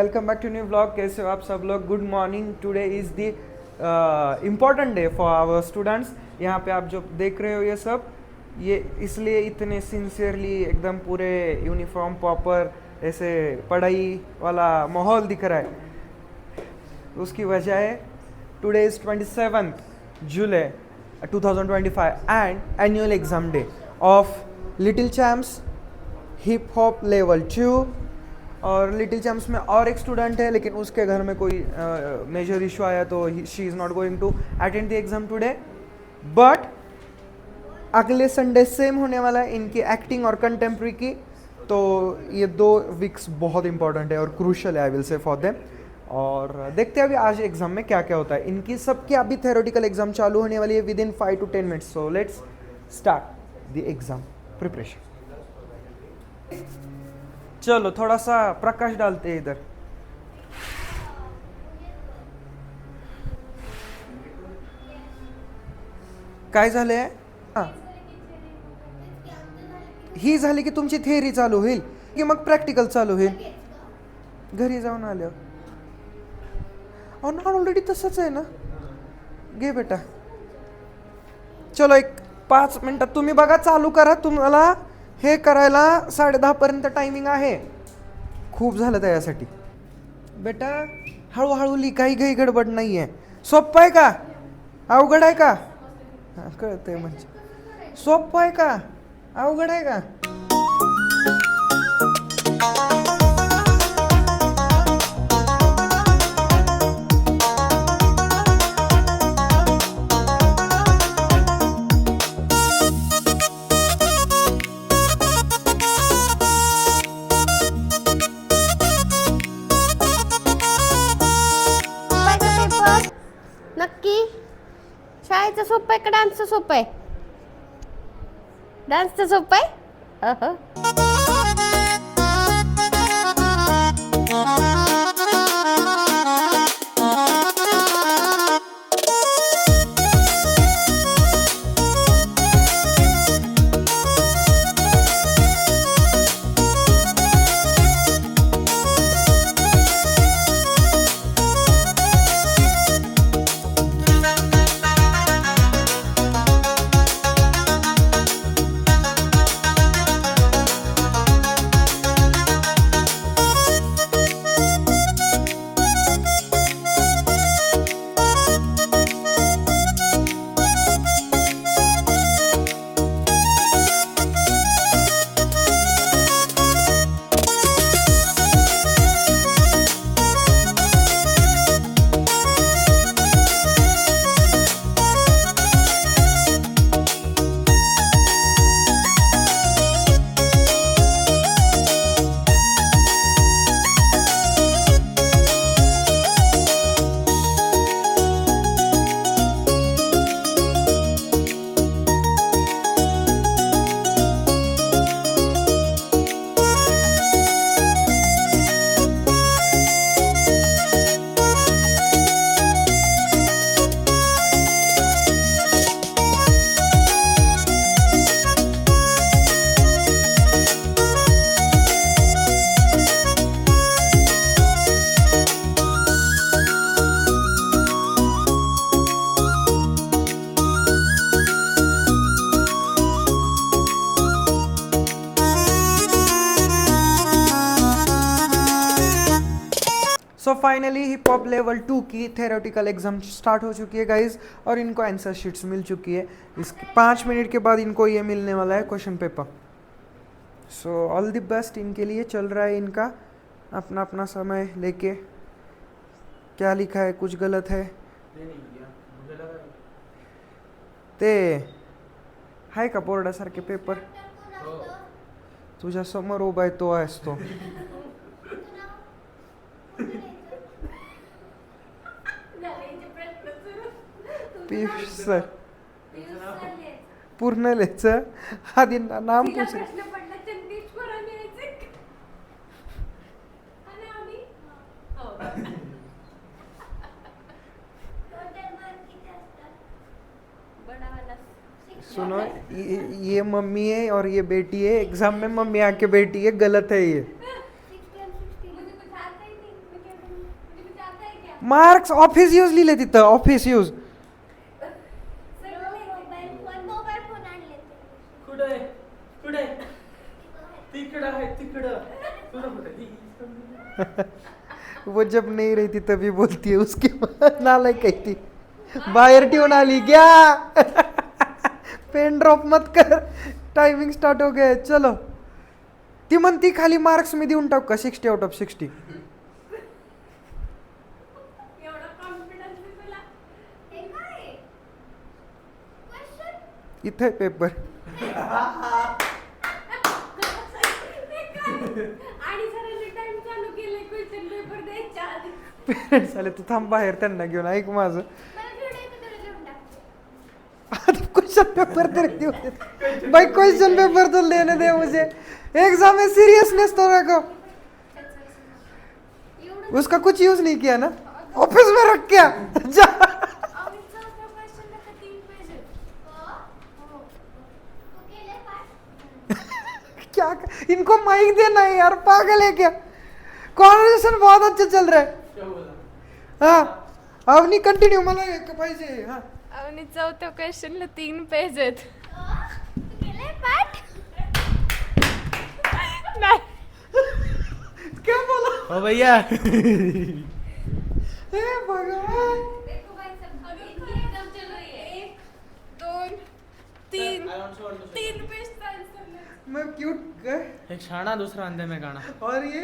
Welcome back to new vlog. कैसे हो आप सब लोग? Good morning. Today is the important day for our students. यहाँ पे आप जो देख रहे हो ये सब, ये इसलिए इतने सिंसियरली एकदम पूरे यूनिफॉर्म प्रॉपर ऐसे पढ़ाई वाला माहौल दिख रहा है। उसकी वजह है today is 27th July 2025 end annual exam day of little champs heap hop level 2। और लिटिल चैम्प्स में और एक स्टूडेंट है, लेकिन उसके घर में कोई मेजर इशू आया तो she is not going to attend the exam today. But अगले संडे सेम होने वाला है इनकी एक्टिंग और कंटेम्प्रेरी की। तो ये 2 वीक्स बहुत इंपॉर्टेंट है और क्रूशल है, I will say for them. और देखते हैं अभी आज एग्ज़ाम में क्या क्या होता है। इनकी सबकी अभी थ्योरेटिकल एग्ज़ाम चालू होने वाली है with in 5 to 10 minutes. So let's start the exam preparation. चलो थोड़ा सा प्रकाश डालते हैं इधर। काय झाले? हां, ही झाली की तुमची थिअरी चालू होईल की मग प्रॅक्टिकल चालू होईल घरी जाऊन आल्यावर। ना ऑलरेडी तसंच आहे ना। घे बेटा। चलो एक 5 मिनटात तुम्ही बघा, चालू करा। तुम्हाला हे करायला 10:30 पर्यंत टायमिंग आहे। खूप झालं त्यासाठी बेटा। हळूहळू ली, काही काही गडबड नाही आहे। सोपं आहे का अवघड आहे का? हां, कळतंय म्हणजे सोपं आहे का अवघड आहे का? नक्की शाळेचं सोपं आहे का डान्सचं सोपं आहे? डान्सचं सोपं आहे. So finally heap hop level 2 की थेरोटिकल एग्ज़ाम स्टार्ट हो चुकी है गाइज, और इनको आंसर शीट्स मिल चुकी है। इस 5 मिनट के बाद इनको ये मिलने वाला है question paper. So all the best इनके लिए। चल रहा है इनका अपना अपना समय लेके। क्या लिखा है, कुछ गलत है ते आहे का बोर्डासारखे पेपर? तुझ्या समोर उभा आहे तो आहेस तो. पीयूष सर पूर्ण लिहायचं आधी नाम पूछ. सुनो, ये मम्मी है और ये बेटी है। एग्जाम में मम्मी आके बेटी है, गलत है ये. मार्क्स ऑफिस यूज लिहिले तिथं, ऑफिस यूज. कुठे कुठे तिकडं आहे तिकडं. वो जब नहीं रही तभी बोलती है उसकी नालायक काय ती. बाहेर ठेवून आली घ्या. पेन ड्रॉप मत कर, टायमिंग स्टार्ट हो गया. चलो, ती म्हणती खाली मार्क्स मी देऊन टाकू का 60 आउट ऑफ 60. इथे पेपर पेरेंट्स आले, तू थांब बाहेर त्यांना घेऊन. ऐक माझं, क्वेश्चन पेपर तरी देऊ दे भाई. क्वेश्चन पेपर तो लेने दे मुझे. एग्जाम में सीरियसनेस तो रखो. उसका कुछ यूज नहीं किया ना, ऑफिस में रख क्या जा. क्या इनको माइक देना है यार, पागल है क्या. कॉन्वर्सेशन बहुत अच्छा चल रहा है. हाँ अब नहीं कंटिन्यू, मला एक पाहिजे. हाँ आणि चौथ्या क्वेश्चनला 3 पेज आहेत. नाही. क्या बोला. हो भैया. हे भगवान. 1 2 3 पेज. मैं क्यूट कर. एक शाणा दुसरा अंधे में गाणा. और ये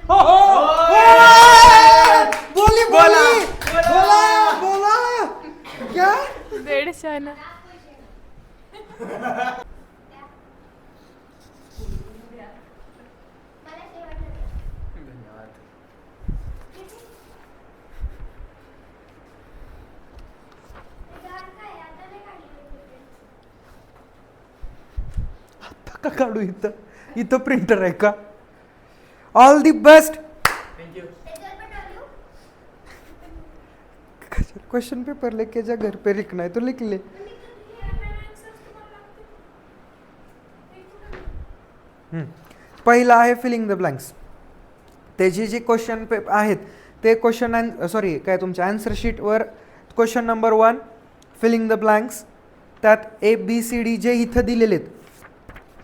हो! बोली बोला, बोला बोला क्या. 150 ना. का काढू इथं, इथं प्रिंटर आहे का. All the best. Thank you. Question paper लेके जा, घर पे लिखना है तो लिख ले. पहिला आहे फिलिंग द ब्लँक्स. त्याचे जे क्वेश्चन पेपर आहेत ते क्वेश्चन सॉरी काय तुमच्या आन्सर शीटवर question number 1 filling the blanks, त्यात ABCD जे इथं दिलेले आहेत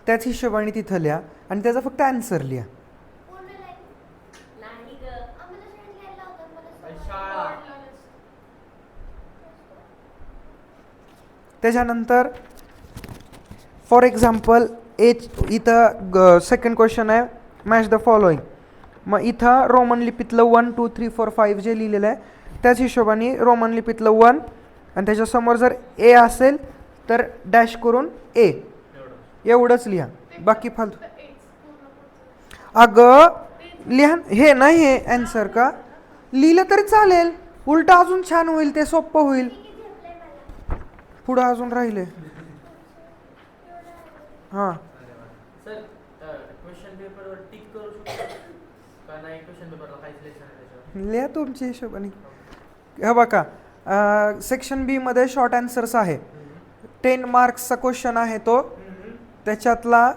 त्याच हिशोबाने तिथं लिहा आणि त्याचा फक्त आन्सर लिहा. त्याच्यानंतर फॉर एक्झाम्पल इथं सेकंड क्वेश्चन आहे मॅच द फॉलोइंग. मग इथं रोमन लिपीतलं 1 2 3 4 5 जे लिहिलेलं आहे त्याच हिशोबाने रोमन लिपीतलं 1 आणि त्याच्यासमोर जर A असेल तर डॅश करून A एवढंच लिहा, बाकी फालतू. अगं लिहा हे नाही, हे आन्सर का लिहिलं तरी चालेल, उलटं अजून छान होईल, ते सोपं होईल. पुढं अजून राहिले. हां सर क्वेश्चन पेपरवर टिक करू शकतो का नाही. क्वेश्चन पेपरला काहीच लेसन आहे त्याच्यावर. लिहा तुमच्या हिशोबाने. हे बघा सेक्शन बी मध्ये शॉर्ट आन्सर्स आहे. 10 मार्क्सचा क्वेश्चन आहे तो. त्याच्यातला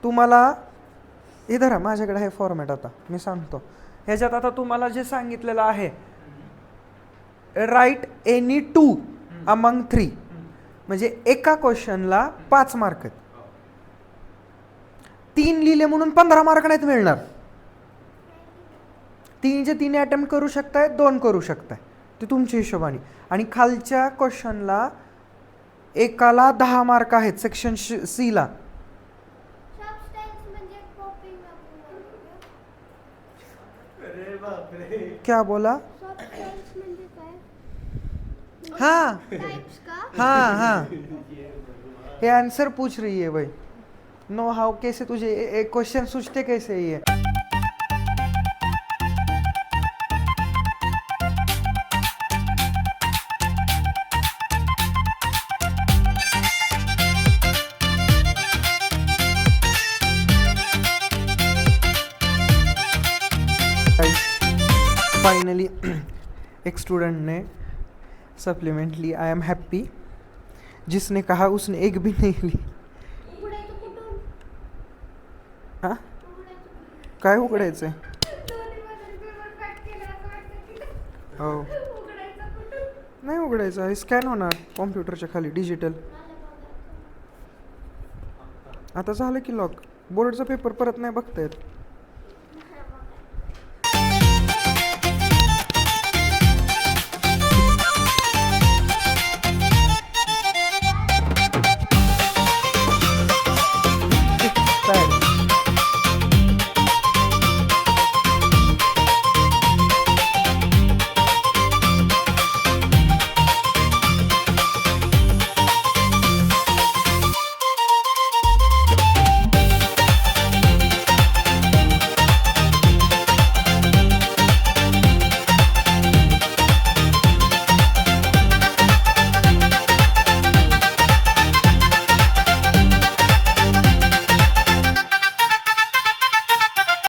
तुम्हाला हे धरा, माझ्याकडे आहे फॉर्मॅट. आता मी सांगतो. ह्याच्यात आता तुम्हाला जे सांगितलेलं आहे राईट एनी 2 अमंग 3, म्हणजे एका क्वेश्चनला 5 मार्क आहेत. 3 लिहिले म्हणून 15 मार्क नाहीत मिळणार. 3चे 3 अटेम्प्ट करू शकताय, 2 करू शकताय, ते तुमच्या हिशोबाने. आणि खालच्या क्वेश्चनला एकाला 10 मार्क आहेत सेक्शन सी ला. क्या बोला. हाँ हाँ हाँ ये आंसर पूछ रही है भाई. नो हाउ कैसे तुझे एक क्वेश्चन सोचते कैसे ये. फाइनली एक स्टूडेंट ने सप्लीमेंट ली. I am happy. जिसने कहा उसने एक भी नहीं ली. हाँ काय उघडायचंय. हो नाही उघडायचं आहे, स्कॅन होणार कॉम्प्युटरच्या खाली डिजिटल. आता झालं की लॉक. बोर्डचा पेपर परत नाही बघता येत.